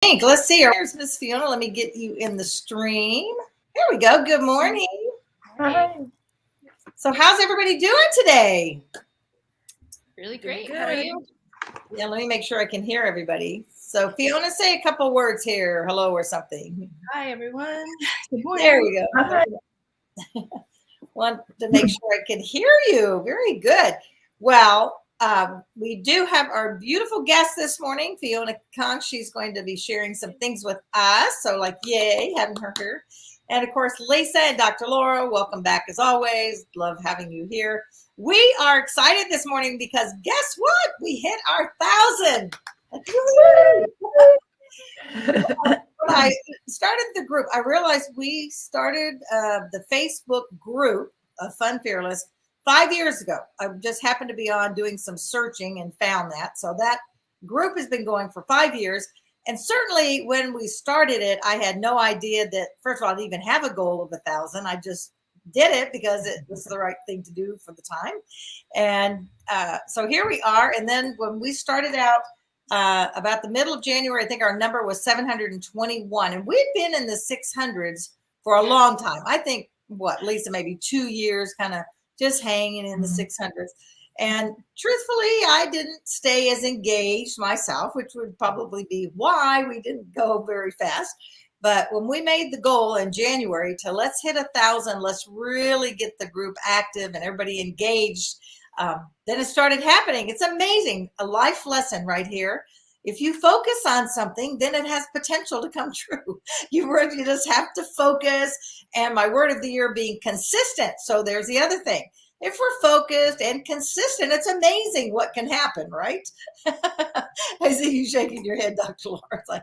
think. Let's see. Here's Miss Fiona. Let me get you in the stream. There we go. Good morning. Hi. So, how's everybody doing today? Really great. Good. How are you? Yeah, let me make sure I can hear everybody. So, Fiona, say a couple words here. Hello or something. Hi, everyone. Good morning. There we go. Hi. Want to make sure I can hear you. Very good. Well, we do have our beautiful guest this morning, Fiona Kong. She's going to be sharing some things with us. So, like, yay, having her here. And of course, Lisa and Dr. Laura, welcome back as always. Love having you here. We are excited this morning because guess what? We hit our 1,000. When I started the group, I realized we started the Facebook group of Fun Fearless 5 years ago. I just happened to be on doing some searching and found that. So that group has been going for 5 years. And certainly when we started it, I had no idea that, first of all, I'd even have a goal of 1,000. I just did it because it was the right thing to do for the time. And so here we are. And then when we started out, about the middle of January, I think our number was 721. And we've been in the 600s for a long time. I think, Lisa, maybe 2 years, kind of just hanging in the 600s. And truthfully, I didn't stay as engaged myself, which would probably be why we didn't go very fast. But when we made the goal in January to let's hit 1,000, let's really get the group active and everybody engaged, then it started happening. It's amazing. A life lesson right here. If you focus on something, then it has potential to come true. You just have to focus. And my word of the year being consistent. So there's the other thing. If we're focused and consistent, it's amazing what can happen, right? I see you shaking your head, Dr. Laura. It's like,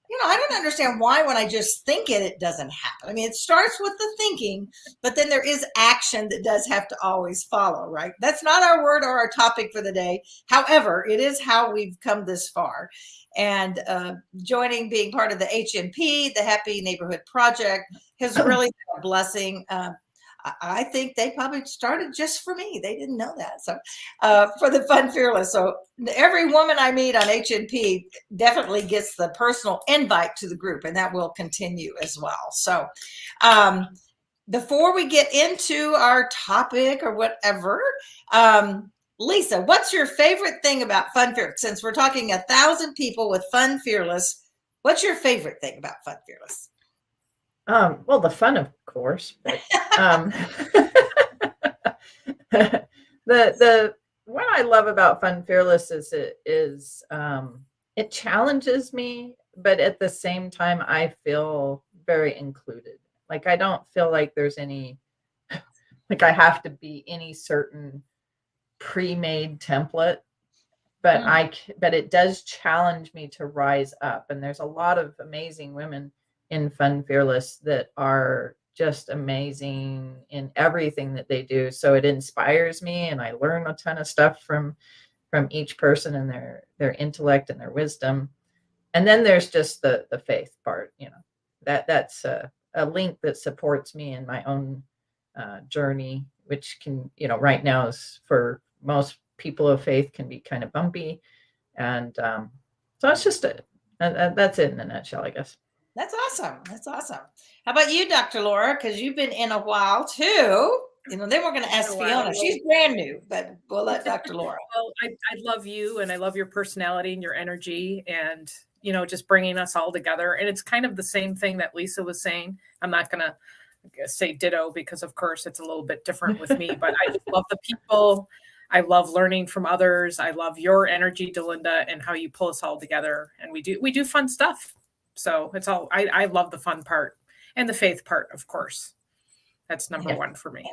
I don't understand why when I just think it, it doesn't happen. I mean, it starts with the thinking, but then there is action that does have to always follow, right? That's not our word or our topic for the day. However, it is how we've come this far. And being part of the HNP, the Happy Neighborhood Project, has really been a blessing. I think they probably started just for me. They didn't know that. So for the Fun Fearless. So every woman I meet on HNP definitely gets the personal invite to the group, and that will continue as well. So before we get into our topic or whatever, Lisa, what's your favorite thing about Fun Fearless? Since we're talking 1,000 people with Fun Fearless, what's your favorite thing about Fun Fearless? Well, the fun, of course, but the what I love about Fun Fearless is it challenges me, but at the same time, I feel very included. Like I don't feel like there's any, like I have to be any certain pre-made template, but but it does challenge me to rise up. And there's a lot of amazing women in Fun Fearless that are just amazing in everything that they do. So it inspires me, and I learn a ton of stuff from each person and their intellect and their wisdom. And then there's just the faith part, that's a link that supports me in my own journey, which can, right now is for most people of faith can be kind of bumpy. And so it's just that's it in a nutshell, I guess. That's awesome. That's awesome. How about you, Dr. Laura? Because you've been in a while too. Then we're going to ask Fiona. She's brand new, but we'll let Dr. Laura. Well, I love you, and I love your personality and your energy, and just bringing us all together. And it's kind of the same thing that Lisa was saying. I'm not going to say ditto because, of course, it's a little bit different with me. But I just love the people. I love learning from others. I love your energy, Delinda, and how you pull us all together. And we do fun stuff. So it's all, I love the fun part and the faith part, of course. That's number one for me.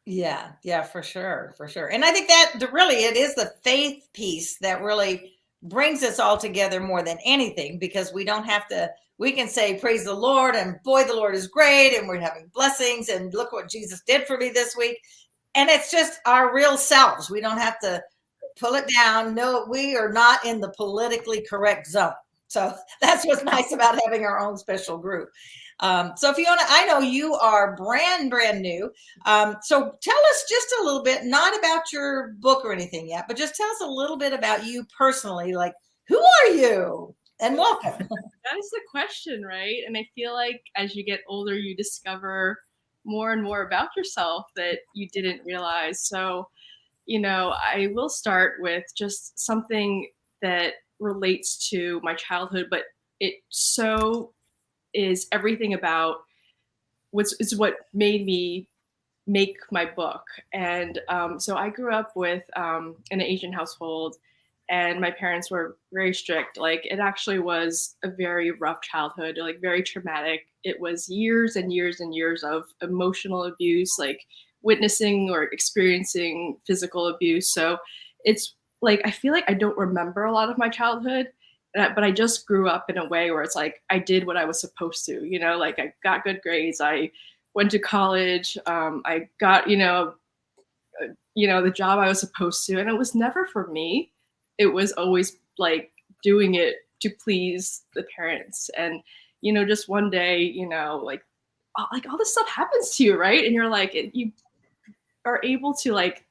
Yeah, for sure. And I think that it is the faith piece that really brings us all together more than anything, because we don't have to, we can say, praise the Lord, and boy, the Lord is great, and we're having blessings, and look what Jesus did for me this week. And it's just our real selves. We don't have to pull it down. No, we are not in the politically correct zone. So that's what's nice about having our own special group. So Fiona, I know you are brand new. So tell us just a little bit, not about your book or anything yet, but just tell us a little bit about you personally. Like, who are you? and welcome. That is the question, right? And I feel like as you get older, you discover more and more about yourself that you didn't realize. So, I will start with just something that relates to my childhood, but it so is everything about is what made me make my book. And so I grew up with in an Asian household, and my parents were very strict. Like, it actually was a very rough childhood, like very traumatic. It was years and years and years of emotional abuse, like witnessing or experiencing physical abuse. So it's like, I feel like I don't remember a lot of my childhood, but I just grew up in a way where it's like I did what I was supposed to, like I got good grades. I went to college. I got, the job I was supposed to, and it was never for me. It was always like doing it to please the parents. And, just one day, like all this stuff happens to you, right? And you're like, you are able to like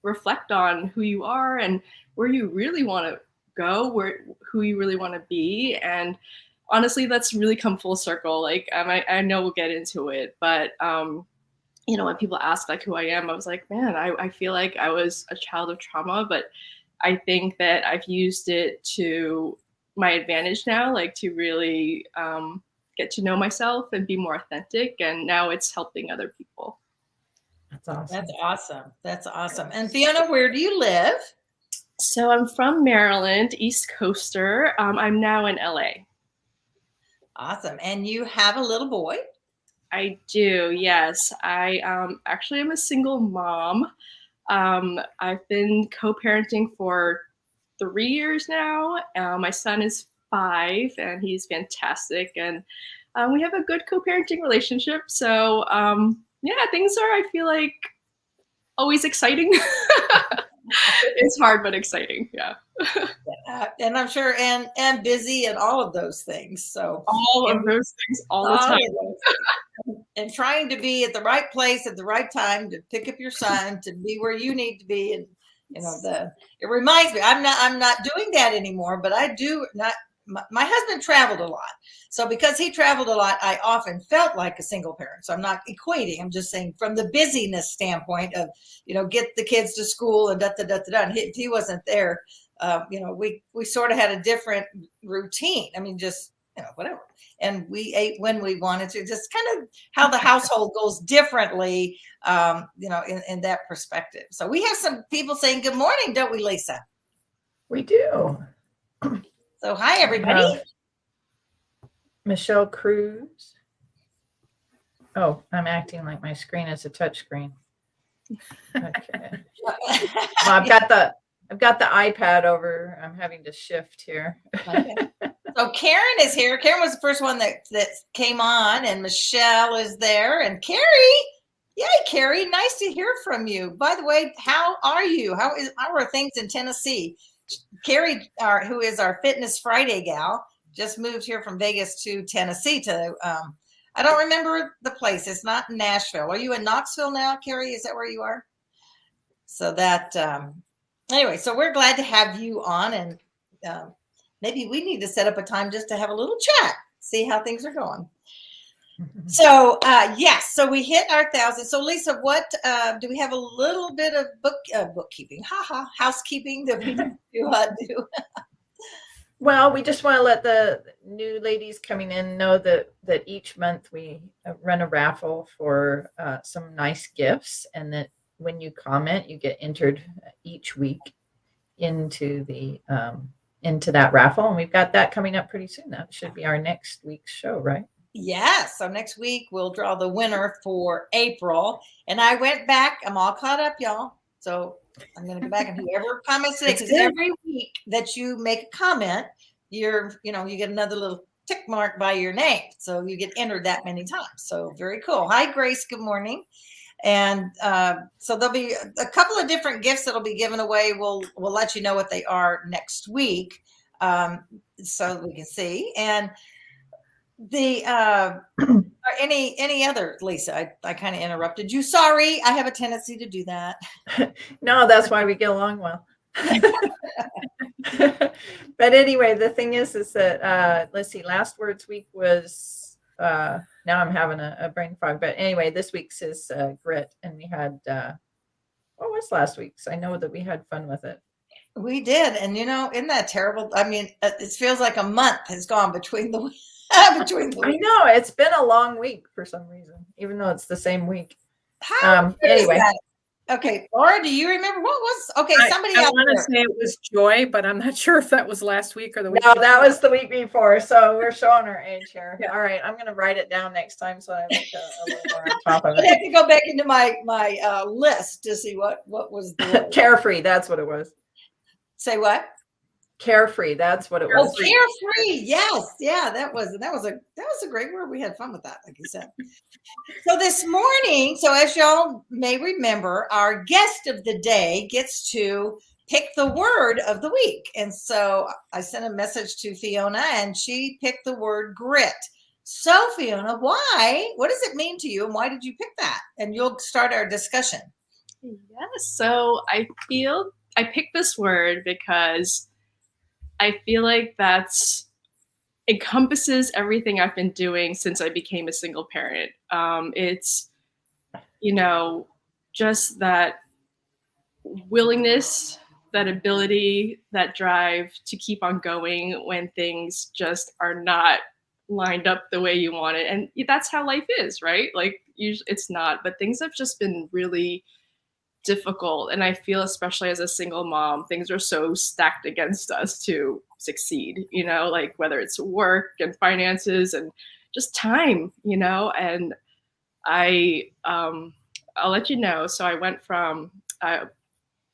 reflect on who you are and where you really want to go, who you really want to be. And honestly, that's really come full circle. Like, I know we'll get into it, but when people ask like who I am, I was like, man, I feel like I was a child of trauma, but I think that I've used it to my advantage now, like to really get to know myself and be more authentic. And now it's helping other people. That's awesome. That's awesome. That's awesome. And Fiona, where do you live? So I'm from Maryland, East Coaster. I'm now in LA. Awesome. And you have a little boy? I do, yes. I actually am a single mom. I've been co-parenting for 3 years now. My son is 5, and he's fantastic. And we have a good co-parenting relationship. So things are, I feel like, always exciting. It's hard, but exciting. Yeah. And I'm sure, and busy and all of those things. So all of those things all the time. And trying to be at the right place at the right time to pick up your son, to be where you need to be. And it reminds me, I'm not doing that anymore, but I do not. My husband traveled a lot. So because he traveled a lot, I often felt like a single parent. So I'm not equating. I'm just saying from the busyness standpoint of, get the kids to school and And he wasn't there. We sort of had a different routine. I mean, just, whatever. And we ate when we wanted to, just kind of how the household goes differently, in that perspective. So we have some people saying good morning, don't we, Lisa? We do. So hi, everybody. Michelle Cruz. Oh, I'm acting like my screen is a touch screen. Okay. Well, I've got the iPad over. I'm having to shift here. Okay. So Karen is here. Karen was the first one that came on, and Michelle is there, and Carrie. Yay, Carrie! Nice to hear from you. By the way, how are you? How are things in Tennessee? Carrie, who is our Fitness Friday gal, just moved here from Vegas to Tennessee to, I don't remember the place. It's not Nashville. Are you in Knoxville now, Carrie? Is that where you are? So that, anyway, so we're glad to have you on, and maybe we need to set up a time just to have a little chat, see how things are going. So, yes, so we hit our 1,000. So Lisa, what, do we have a little bit of bookkeeping, housekeeping that we do? Well, we just want to let the new ladies coming in know that each month we run a raffle for some nice gifts, and that when you comment, you get entered each week into that raffle. And we've got that coming up pretty soon. That should be our next week's show, right? Yes. So next week we'll draw the winner for April. And I went back. I'm all caught up, y'all. So I'm going to go back, and whoever comments today, because every week that you make a comment, you get another little tick mark by your name. So you get entered that many times. So very cool. Hi, Grace. Good morning. And so there'll be a couple of different gifts that'll be given away. We'll let you know what they are next week, so we can see. And the any other, Lisa? I kind of interrupted you. Sorry, I have a tendency to do that. No, that's why we get along well. But anyway, the thing is that let's see, last words week was now I'm having a brain fog. But anyway, this week's is grit, and we had what was last week's? I know that we had fun with it. We did, and isn't that terrible? I mean, it feels like a month has gone between the between the I weeks. know it's been a long week for some reason, even though it's the same week. How Anyway. that? Okay, Laura, do you remember what was? Okay, somebody I out want to there. say it was Joy, but I'm not sure if that was last week or the week. No, that before. was the week before. So we're showing our age here. Yeah. All right, I'm going to write it down next time so I look a little more on top of I have it. to go back into my list to see what was the word. Carefree, that's what it was. Say what? Carefree, that's what it Oh, was. carefree. Yes, yeah, that was a great word. We had fun with that, like you said. So this morning, so as y'all may remember, our guest of the day gets to pick the word of the week. And so I sent a message to Fiona and she picked the word grit. So Fiona, why? What does it mean to you and why did you pick that? And you'll start our discussion. Yes. So I picked this word because I feel like that's encompasses everything I've been doing since I became a single parent. It's, just that willingness, that ability, that drive to keep on going when things just are not lined up the way you want it. And that's how life is, right? Like usually it's not, but things have just been really difficult. And I feel, especially as a single mom, things are so stacked against us to succeed, like whether it's work and finances and just time, and I'll let you know. So I went from,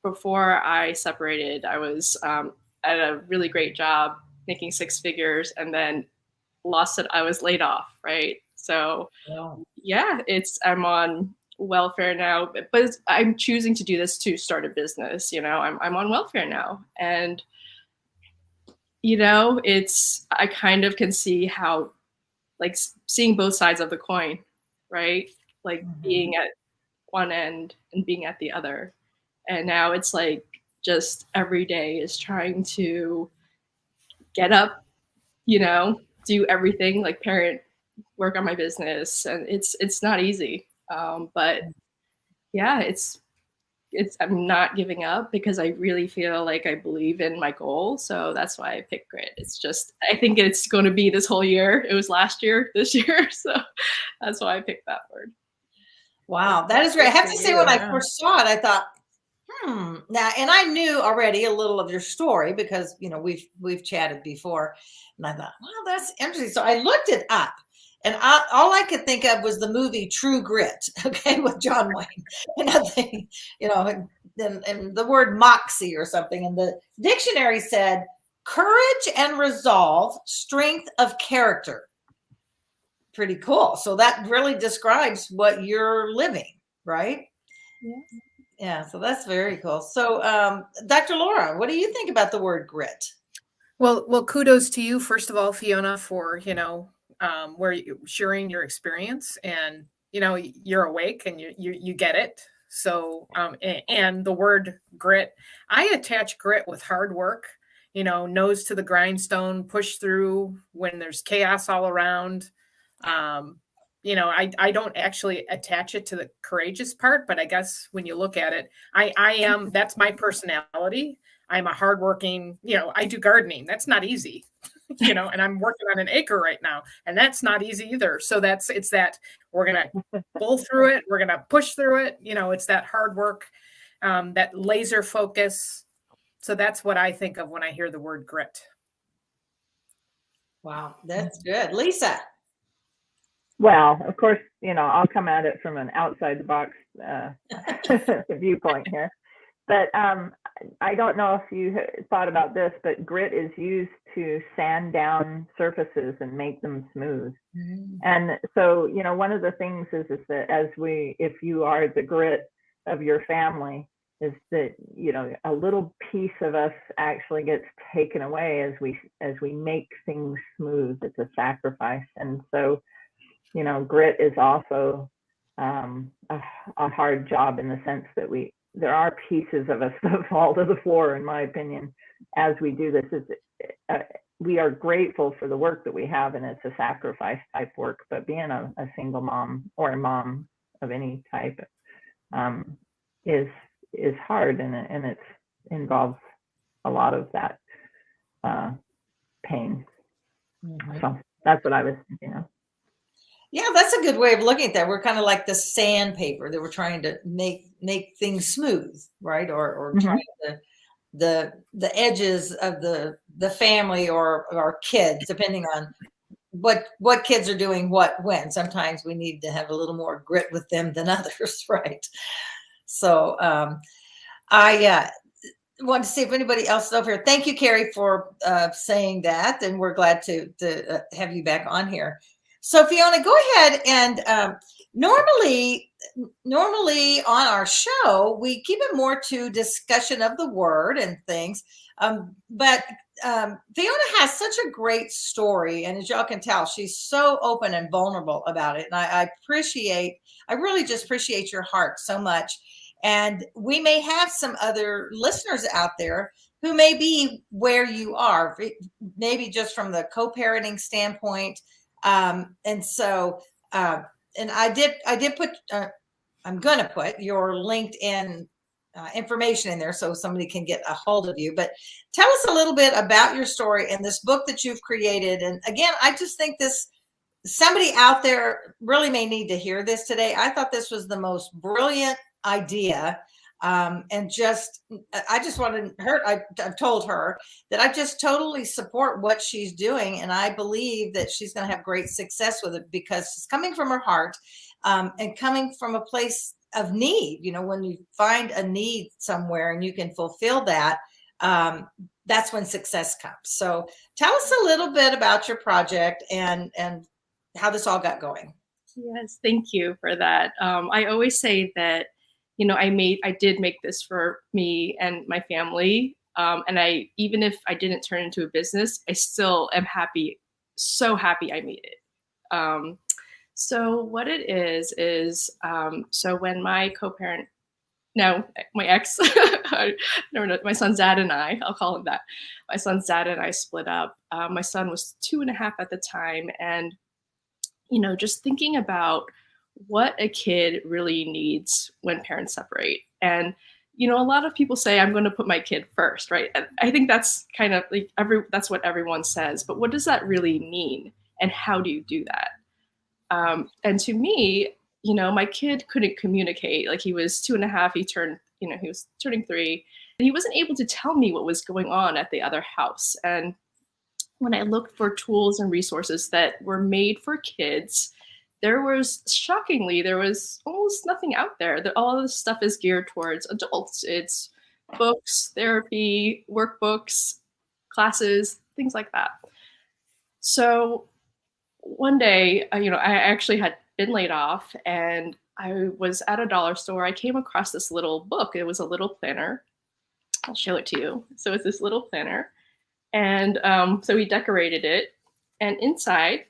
before I separated, I was at a really great job making six figures and then lost it. I was laid off, right? So yeah, I'm on welfare now, but I'm choosing to do this to start a business. I'm on welfare now, and I kind of can see how, like, seeing both sides of the coin, right? Like being at one end and being at the other, and now it's like just every day is trying to get up, do everything, like parent, work on my business, and it's not easy. But yeah, it's I'm not giving up because I really feel like I believe in my goal. So that's why I picked grit. It's just, I think it's going to be this whole year. It was last year, this year. So that's why I picked that word. Wow, that is great. I have to say, when I first saw it, I thought, now, and I knew already a little of your story because we've chatted before, and I thought, wow, that's interesting. So I looked it up, and all I could think of was the movie True Grit, okay, with John Wayne, and I think, and the word moxie or something, and the dictionary said courage and resolve, strength of character. Pretty cool. So that really describes what you're living, right? Yeah. Yeah, so that's very cool. So, Dr. Laura, what do you think about the word grit? Well, kudos to you, first of all, Fiona, for where you sharing your experience, and you're awake and you get it. So, and the word grit, I attach grit with hard work. Nose to the grindstone, push through when there's chaos all around. I don't actually attach it to the courageous part, but I guess when you look at it, I am, that's my personality. I'm a hardworking, I do gardening. That's not easy, and I'm working on an acre right now, and that's not easy either. So it's that we're going to pull through it. We're going to push through it. It's that hard work, that laser focus. So that's what I think of when I hear the word grit. Wow, that's good. Lisa. Well, of course, I'll come at it from an outside the box viewpoint here. But I don't know if you thought about this, but grit is used to sand down surfaces and make them smooth. Mm-hmm. And so, one of the things is that if you are the grit of your family, is that, a little piece of us actually gets taken away as we make things smooth. It's a sacrifice. And so, grit is also a hard job in the sense that we there are pieces of us that fall to the floor, in my opinion, as we do this. We are grateful for the work that we have, and it's a sacrifice type work, but being a single mom or a mom of any type is hard, and it involves a lot of that pain. So that's what I was thinking of. Yeah, that's a good way of looking at that. We're kind of like the sandpaper that we're trying to make things smooth, right? Or trying to the edges of the family or our kids, depending on what kids are doing what when. Sometimes we need to have a little more grit with them than others, right? So I want to see if anybody else is over here. Thank you, Carrie, for saying that, and we're glad to have you back on here. So Fiona, go ahead and normally on our show, we keep it more to discussion of the word and things. But Fiona has such a great story. And as y'all can tell, she's so open and vulnerable about it. And I really just appreciate your heart so much. And we may have some other listeners out there who may be where you are, maybe just from the co-parenting standpoint. And so, and I did put, I'm going to put your LinkedIn information in there so somebody can get a hold of you. But tell us a little bit about your story and this book that you've created. And again, I just think somebody out there really may need to hear this today. I thought this was the most brilliant idea. And I just wanted her, I've told her that I just totally support what she's doing. And I believe that she's going to have great success with it because it's coming from her heart and coming from a place of need. You know, when you find a need somewhere and you can fulfill that, that's when success comes. So tell us a little bit about your project and how this all got going. Yes, thank you for that. I always say that, you know, I did make this for me and my family. And even if I didn't turn into a business, I still am happy, so happy I made it. So what it is, so when my my ex, my son's dad and I'll call him that. My son's dad and I split up. My son was 2.5 at the time. And, you know, just thinking about what a kid really needs when parents separate. And, you know, a lot of people say, I'm going to put my kid first, right? And I think that's kind of like that's what everyone says. But what does that really mean? And how do you do that? And to me, you know, my kid couldn't communicate. Like he was 2.5, he was turning 3, and he wasn't able to tell me what was going on at the other house. And when I looked for tools and resources that were made for kids, there was almost nothing out there. All of this stuff is geared towards adults. It's books, therapy, workbooks, classes, things like that. So one day, you know, I actually had been laid off and I was at a dollar store. I came across this little book. It was a little planner. I'll show it to you. So it's this little planner. And so we decorated it. And inside,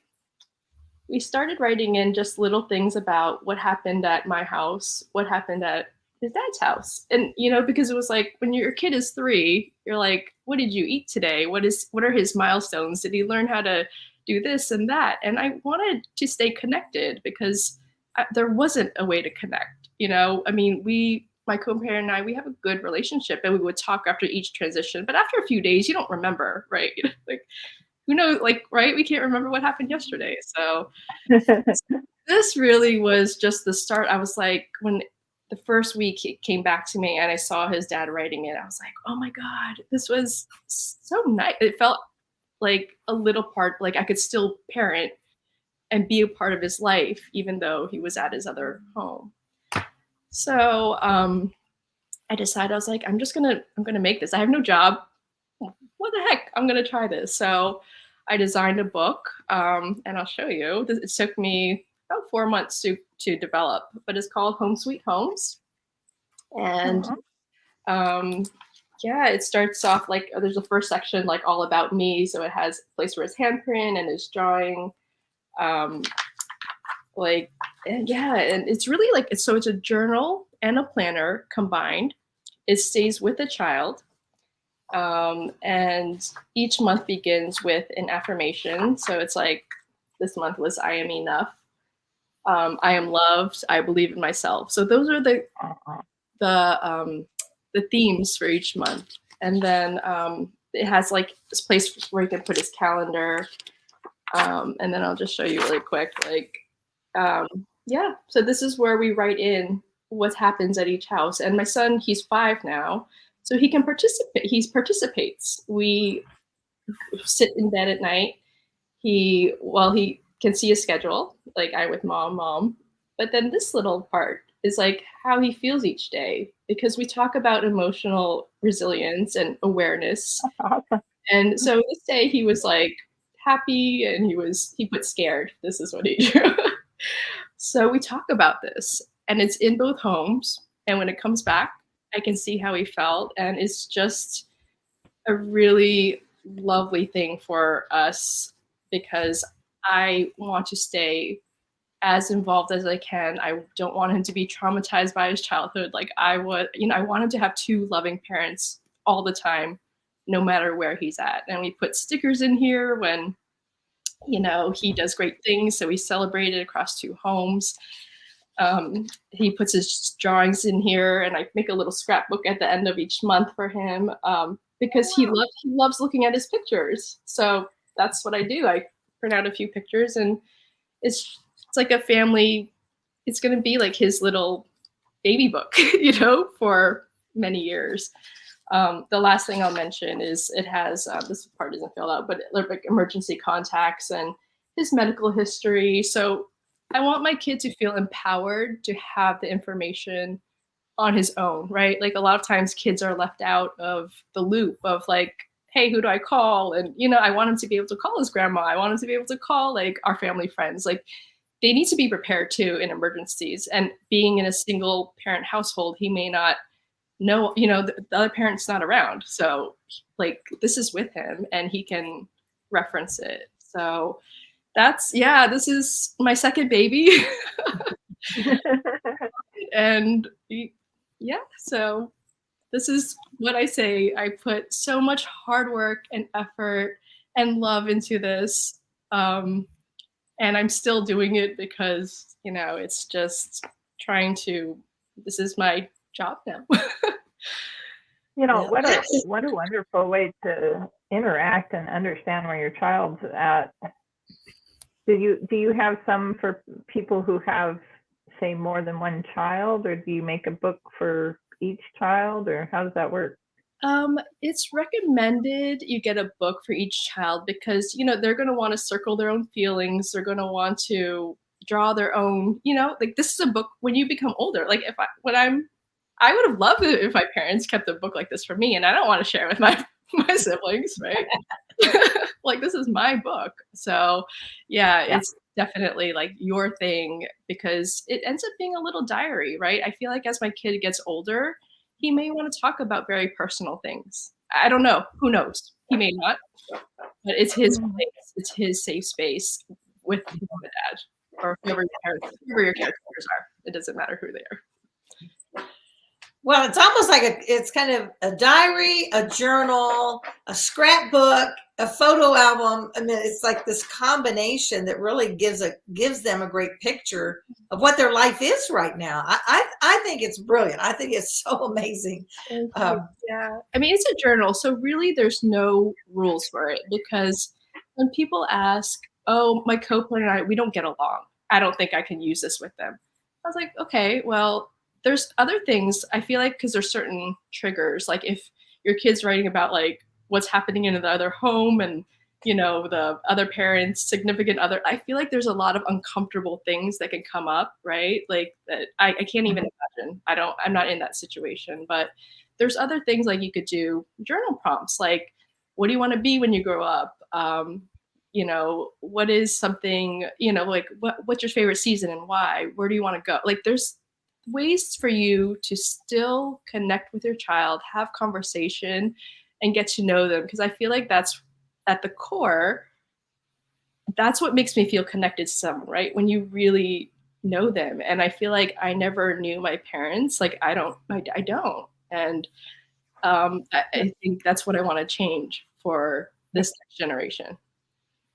we started writing in just little things about what happened at my house, what happened at his dad's house. And, you know, because it was like when your kid is 3, you're like, what did you eat today? What are his milestones? Did he learn how to do this and that? And I wanted to stay connected because there wasn't a way to connect. You know, I mean, my co-parent and I, we have a good relationship and we would talk after each transition, but after a few days, you don't remember, right? Like, who knows, like, right? We can't remember what happened yesterday. So this really was just the start. I was like, when the first week he came back to me and I saw his dad writing it, I was like, oh my God, this was so nice. It felt like a little part, like I could still parent and be a part of his life, even though he was at his other home. So I decided, I was like, I'm gonna make this. I have no job. What the heck? I'm gonna try this. So I designed a book, and I'll show you. It took me about 4 months to develop, but it's called Home Sweet Homes. And yeah, it starts off like there's a first section like all about me. So it has a place for his handprint and his drawing. And it's really like, it's a journal and a planner combined. It stays with the child. And each month begins with an affirmation. So it's like this month was I am enough. I am loved. I believe in myself. So those are the themes for each month. And then it has like this place where you can put his calendar. And then I'll just show you really quick. Like, yeah. So this is where we write in what happens at each house. And my son, he's 5 now, so he can participate. He participates. We sit in bed at night. He can see a schedule, like I with mom. But then this little part is like how he feels each day, because we talk about emotional resilience and awareness. Awesome. And so this day he was like happy, and he put scared. This is what he drew. So we talk about this, and it's in both homes. And when it comes back, I can see how he felt. And it's just a really lovely thing for us, because I want to stay as involved as I can. I don't want him to be traumatized by his childhood. Like I want him to have 2 loving parents all the time, no matter where he's at. And we put stickers in here when, he does great things. So we celebrated across 2 homes. He puts his drawings in here, and I make a little scrapbook at the end of each month for him, because he loves looking at his pictures. So that's what I do. I print out a few pictures, and it's like a family. It's going to be like his little baby book, for many years. The last thing I'll mention is it has, this part isn't filled out, but like emergency contacts and his medical history. So I want my kid to feel empowered to have the information on his own, right? Like a lot of times kids are left out of the loop of like, hey, who do I call? And, I want him to be able to call his grandma. I want him to be able to call like our family friends. Like they need to be prepared too in emergencies. And being in a single parent household, he may not know, the other parent's not around. So like this is with him, and he can reference it. So this is my second baby. And so this is what I say. I put so much hard work and effort and love into this. And I'm still doing it because, it's just this is my job now. What a wonderful way to interact and understand where your child's at. Do you have some for people who have, say, more than one child, or do you make a book for each child, or how does that work? It's recommended you get a book for each child, because they're going to want to circle their own feelings. They're going to want to draw their own, like this is a book when you become older. Like I would have loved it if my parents kept a book like this for me, and I don't want to share it with my siblings, right? Like this is my book. So it's definitely like your thing, because it ends up being a little diary, right? I feel like as my kid gets older, he may want to talk about very personal things. I don't know. Who knows? He may not. But it's his place. It's his safe space with mom and dad, or whoever your characters are. It doesn't matter who they are. Well, it's almost like it's kind of a diary, a journal, a scrapbook, a photo album. I mean, it's like this combination that really gives them a great picture of what their life is right now. I think it's brilliant. I think it's so amazing. Yeah. I mean, it's a journal. So really there's no rules for it, because when people ask, oh, my co-planner and I, we don't get along. I don't think I can use this with them. I was like, okay, well, there's other things I feel like, because there's certain triggers. Like if your kid's writing about like what's happening in the other home and, the other parent's significant other, I feel like there's a lot of uncomfortable things that can come up, right? Like that I can't even imagine. I'm not in that situation, but there's other things like you could do journal prompts. Like, what do you want to be when you grow up? What is something, like what's your favorite season and why? Where do you want to go? Like there's ways for you to still connect with your child, have conversation, and get to know them. Because I feel like that's at the core, that's what makes me feel connected to someone, right? When you really know them. And I feel like I never knew my parents. Like I don't. And I think that's what I want to change for this next generation.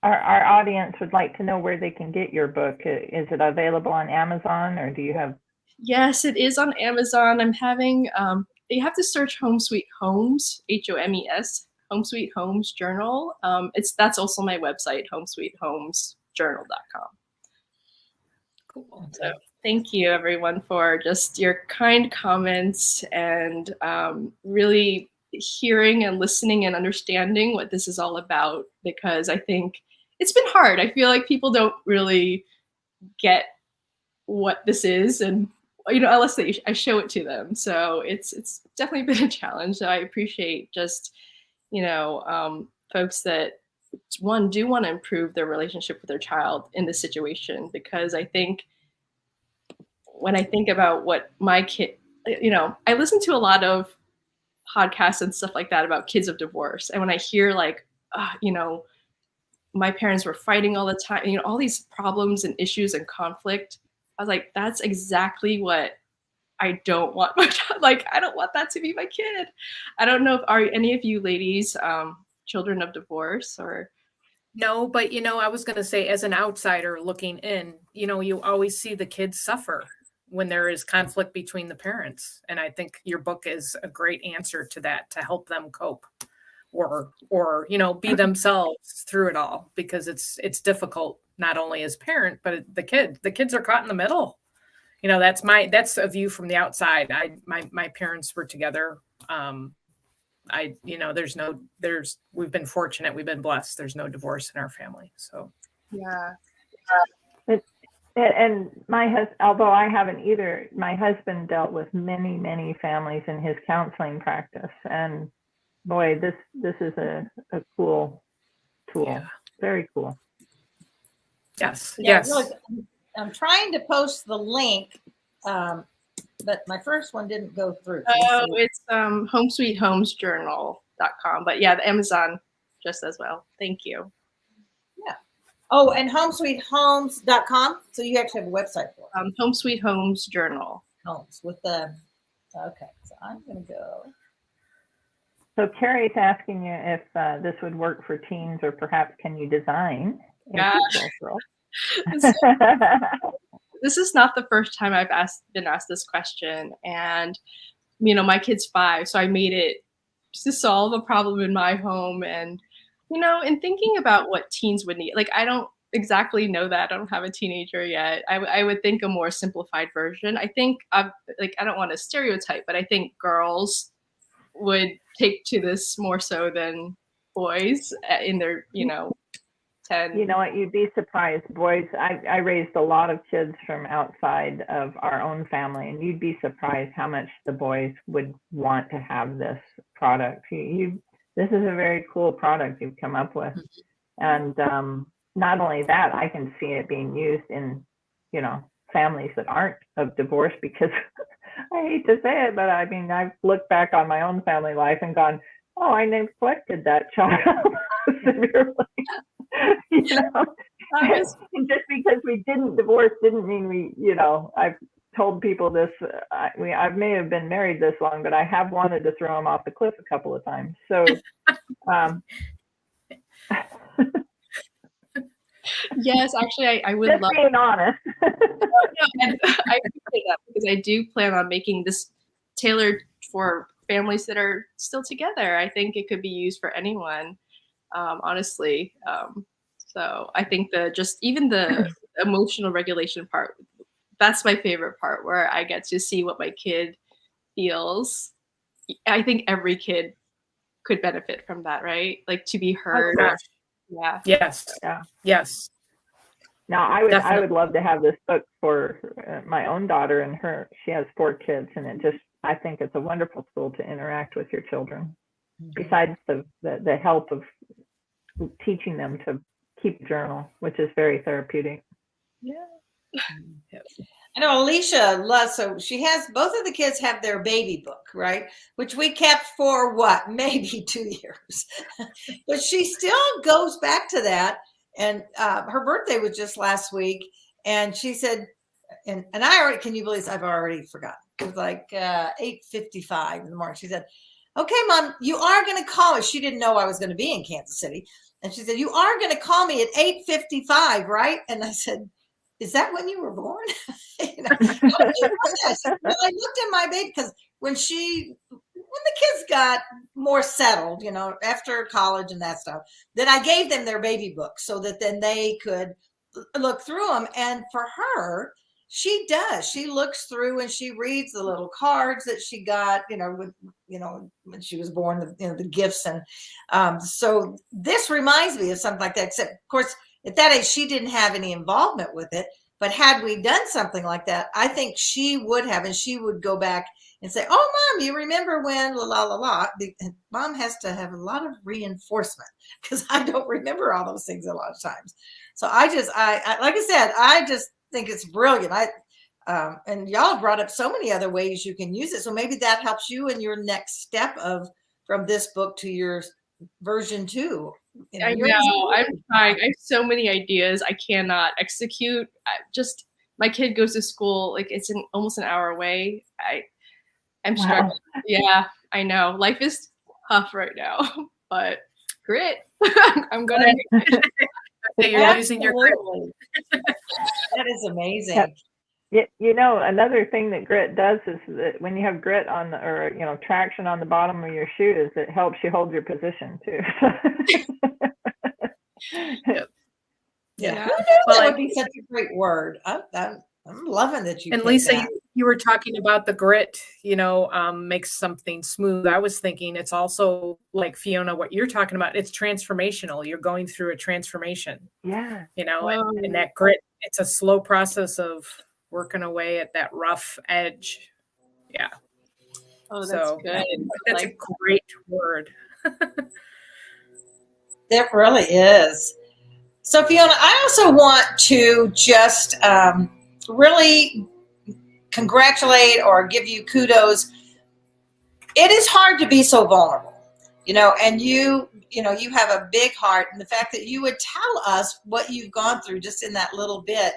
Our audience would like to know where they can get your book. Is it available on Amazon, or do you have? Yes, it is on Amazon. I'm having, you have to search Home Sweet Homes, HOMES, Home Sweet Homes Journal. That's also my website, homesweethomesjournal.com. Cool. So thank you everyone for just your kind comments and really hearing and listening and understanding what this is all about, because I think it's been hard. I feel like people don't really get what this is, and unless I show it to them. So it's definitely been a challenge. So I appreciate just folks that do want to improve their relationship with their child in this situation, because I think when I think about what my kid, I listen to a lot of podcasts and stuff like that about kids of divorce, and when I hear my parents were fighting all the time, all these problems and issues and conflict, I was like, that's exactly what I don't want my child. Like, I don't want that to be my kid. I don't know if are any of you ladies children of divorce or. No, but I was going to say, as an outsider looking in, you always see the kids suffer when there is conflict between the parents. And I think your book is a great answer to that, to help them cope or be themselves through it all, because it's difficult, not only as parent, but the kids are caught in the middle. That's a view from the outside. My parents were together. We've been fortunate. We've been blessed. There's no divorce in our family. So, yeah. And my husband, although I haven't either, my husband dealt with many, many families in his counseling practice. And boy, this is a cool tool. Yeah. Very cool. Yes. Yeah, Yes. really, I'm trying to post the link, but my first one didn't go through. Oh, it's homesweethomesjournal.com. But yeah, the Amazon just as well. Thank you. Yeah. Oh, and homesweethomes.com. So you actually have a website for it. Home Sweet Homes Journal. Homes with the, okay. So I'm going to go. So Carrie's asking you if this would work for teens, or perhaps can you design a sequel? This is not the first time I've been asked this question. And, my kid's 5, so I made it to solve a problem in my home. And, in thinking about what teens would need, like, I don't exactly know that. I don't have a teenager yet. I would think a more simplified version. I think, I don't want to stereotype, but I think girls would take to this more so than boys in their, 10. You know what? You'd be surprised. Boys, I raised a lot of kids from outside of our own family, and you'd be surprised how much the boys would want to have this product. This is a very cool product you've come up with. And not only that, I can see it being used in, families that aren't of divorce, because I hate to say it, but I mean, I've looked back on my own family life and gone, oh, I neglected that child severely. And just because we didn't divorce didn't mean we, I've told people this, I may have been married this long, but I have wanted to throw him off the cliff a couple of times. So, yes, actually, I would just love being honest. And I appreciate that, because I do plan on making this tailored for families that are still together. I think it could be used for anyone, honestly. So I think even the emotional regulation part, that's my favorite part, where I get to see what my kid feels. I think every kid could benefit from that, right? Like, to be heard. Yeah. Yes. Yeah. Yes. Now, I would love to have this book for my own daughter, and she has 4 kids, and I think it's a wonderful tool to interact with your children. Besides the help of teaching them to keep a journal, which is very therapeutic. Yeah. I know Alicia loves, so she has, both of the kids have their baby book, right? Which we kept for what, maybe 2 years. But she still goes back to that. And her birthday was just last week. And she said, and I already, can you believe this? I've already forgotten. It was like 8:55 in the morning. She said, "Okay, Mom, you are going to call me." She didn't know I was going to be in Kansas City. And she said, "You are going to call me at 8:55, right?" And I said, "Is that when you were born?" You know, I said, well, I looked at my baby because when the kids got more settled, you know, after college and that stuff, then I gave them their baby books so that then they could look through them. And for her, she does. She looks through and she reads the little cards that she got, you know, with, you know, when she was born, the gifts. And so this reminds me of something like that, except of course, at that age, she didn't have any involvement with it. But had we done something like that, I think she would have, and she would go back and say, "Oh, Mom, you remember when la la la la?" Mom has to have a lot of reinforcement because I don't remember all those things a lot of times. So I like I said, I just think it's brilliant. And y'all have brought up so many other ways you can use it. So maybe that helps you in your next step from this book to your version 2. I know. I'm trying. I have so many ideas I cannot execute. My kid goes to school, like it's almost an hour away. I'm struggling. Yeah, I know. Life is tough right now, but grit. I'm gonna. You're using your grit. That is amazing. You know, another thing that grit does is that when you have grit on or you know, traction on the bottom of your shoe, is it helps you hold your position too. Yep. Yeah. Well, that would be such a great word. I'm loving that you. And Lisa, you were talking about the grit, you know, makes something smooth. I was thinking it's also like Fiona, what you're talking about. It's transformational. You're going through a transformation. Yeah. You know, and that grit, it's a slow process of working away at that rough edge. Yeah. Oh, that's good. That's a great word. It really is. So Fiona, I also want to just really congratulate or give you kudos. It is hard to be so vulnerable, you know, and you have a big heart, and the fact that you would tell us what you've gone through just in that little bit.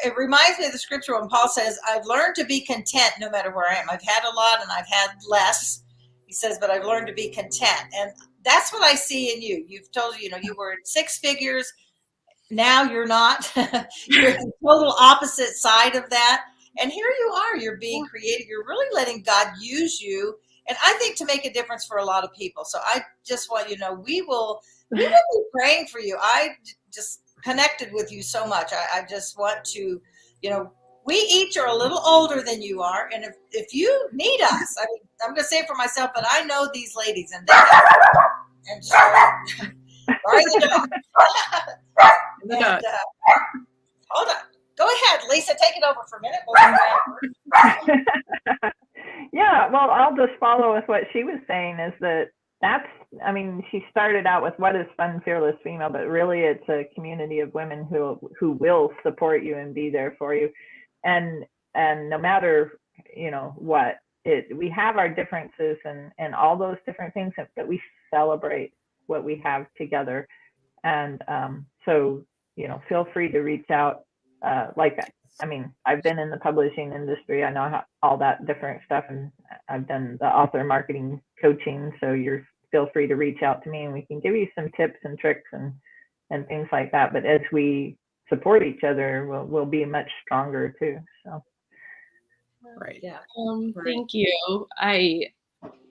It reminds me of the scripture when Paul says, "I've learned to be content no matter where I am. I've had a lot and I've had less." He says, "But I've learned to be content." And that's what I see in you. You've told, you know, you were at 6 figures. Now you're not. You're the total opposite side of that. And here you are. You're being creative. You're really letting God use you. And I think to make a difference for a lot of people. So I just want you to know, we will be praying for you. I just connected with you so much. I just want to, you know, we each are a little older than you are. And if you need us, I mean, I'm going to say it for myself, but I know these ladies and sorry, the dog. Hold on. Go ahead, Lisa. Take it over for a minute. Yeah, well, I'll just follow with what she was saying, is I mean, she started out with what is Fun Fearless Female, but really it's a community of women who will support you and be there for you. And no matter, you know, what, we have our differences and all those different things that we celebrate what we have together. And so, you know, feel free to reach out like that. I mean, I've been in the publishing industry. I know how, all that different stuff, and I've done the author marketing coaching. So feel free to reach out to me, and we can give you some tips and tricks and things like that. But as we support each other, we'll be much stronger too. So, right. Yeah. Thank you. I,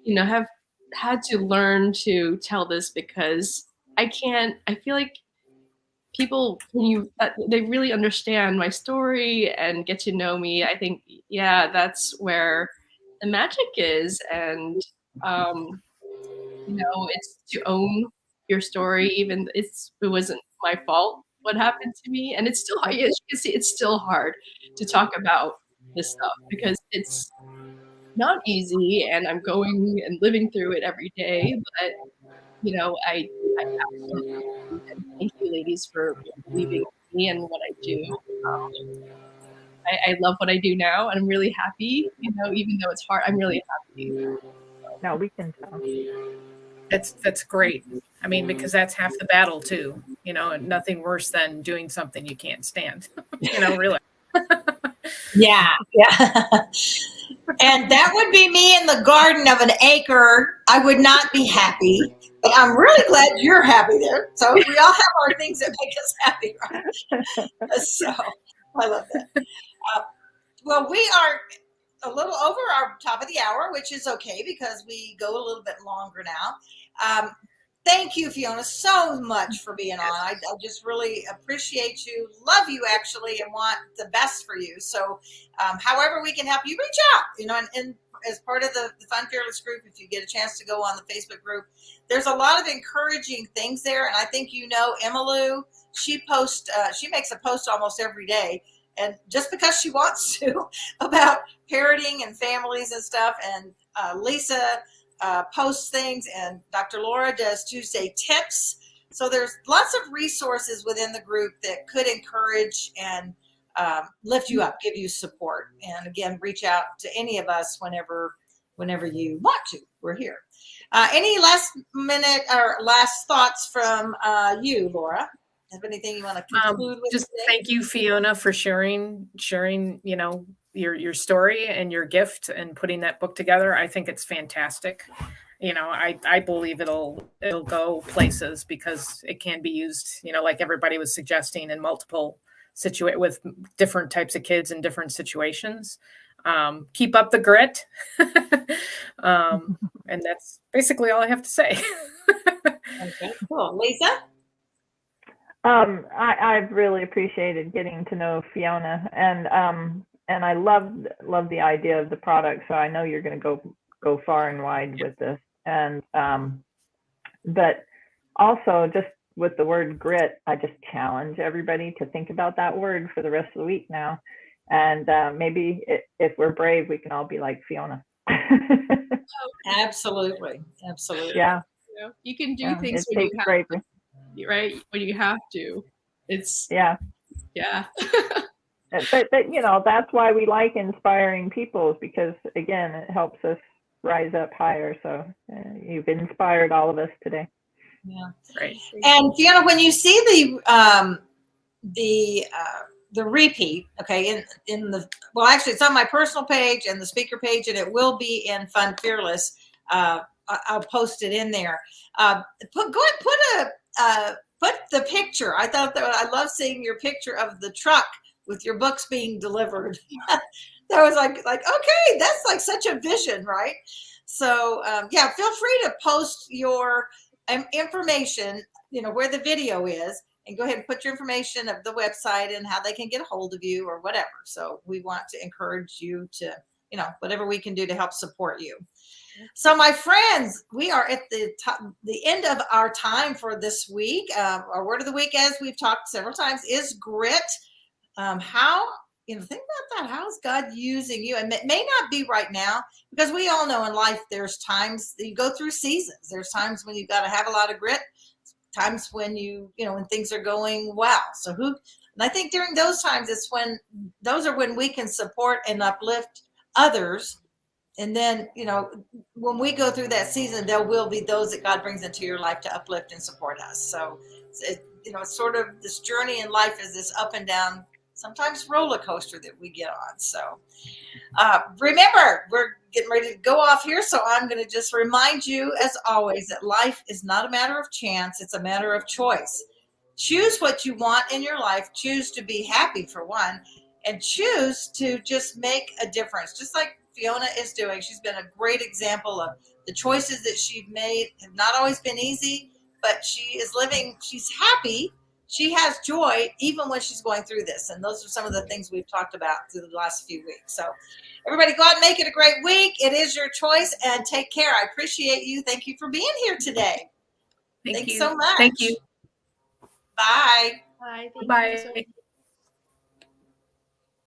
you know, have had to learn to tell this because I feel like people, they really understand my story and get to know me. I think, yeah, that's where the magic is. And, you know, it's to own your story, even it wasn't my fault what happened to me. And it's still, as you can see, it's still hard to talk about this stuff because it's not easy and I'm going and living through it every day. But, you know, I absolutely, and thank you ladies for believing in me and what I do. I love what I do now and I'm really happy, you know, even though it's hard, I'm really happy. No, we can tell. That's great. I mean, because that's half the battle too, you know, and nothing worse than doing something you can't stand, you know, really. Yeah, yeah. And that would be me in the garden of an acre. I would not be happy. But I'm really glad you're happy there. So we all have our things that make us happy, right? So I love that. Well, we are a little over our top of the hour, which is okay because we go a little bit longer now. Thank you, Fiona, so much for being on. I just really appreciate you, love you actually, and want the best for you. So however we can help you, reach out, and as part of the Fun Fearless group, if you get a chance to go on the Facebook group, there's a lot of encouraging things there. And I think, Emmylou, she makes a post almost every day. And just because she wants to about parenting and families and stuff. And Lisa posts things, and Dr. Laura does Tuesday tips. So there's lots of resources within the group that could encourage and lift you up, give you support. And again, reach out to any of us whenever you want to. We're here. Any last minute or last thoughts from you, Laura? Have anything you want to conclude with? Just today? thank you, Fiona, for sharing, your story and your gift and putting that book together. I think it's fantastic. I believe it'll go places because it can be used, like everybody was suggesting, in multiple with different types of kids in different situations. Keep up the grit. And that's basically all I have to say. Okay, cool. Lisa? I've really appreciated getting to know Fiona, and I love the idea of the product. So I know you're going to go far and wide with this, and but also just with the word grit, I just challenge everybody to think about that word for the rest of the week now, and maybe if we're brave, we can all be like Fiona. Absolutely. Yeah. You can do things it when takes you have bravery. right? When you have to. It's Yeah. But that's why we like inspiring people, is because again, it helps us rise up higher. So you've inspired all of us today. Yeah. Right. And Fiona, when you see the repeat, okay, actually it's on my personal page and the speaker page, and it will be in Fun Fearless. I'll post it in there. Put the picture. I thought that I love seeing your picture of the truck with your books being delivered. That was like, okay, that's like such a vision, right? So feel free to post your information, where the video is, and go ahead and put your information of the website and how they can get a hold of you or whatever. So we want to encourage you to, whatever we can do to help support you. So my friends, we are at the end of our time for this week. Our word of the week, as we've talked several times, is grit. Think about that. How is God using you? And it may not be right now, because we all know in life there's times that you go through seasons. There's times when you've got to have a lot of grit, times when when things are going well. And I think during those times, those are when we can support and uplift others. And then, when we go through that season, there will be those that God brings into your life to uplift and support us. So, it's sort of this journey in life is this up and down, sometimes roller coaster that we get on. So, remember, we're getting ready to go off here. So I'm going to just remind you, as always, that life is not a matter of chance. It's a matter of choice. Choose what you want in your life. Choose to be happy, for one, and choose to just make a difference. Just like Fiona is doing. She's been a great example of the choices that she's made have not always been easy, but she is living, she's happy. She has joy even when she's going through this. And those are some of the things we've talked about through the last few weeks. So everybody go out and make it a great week. It is your choice, and take care. I appreciate you. Thank you for being here today. Thanks so much. Thank you. Bye. Bye. Thank you Bye. so much.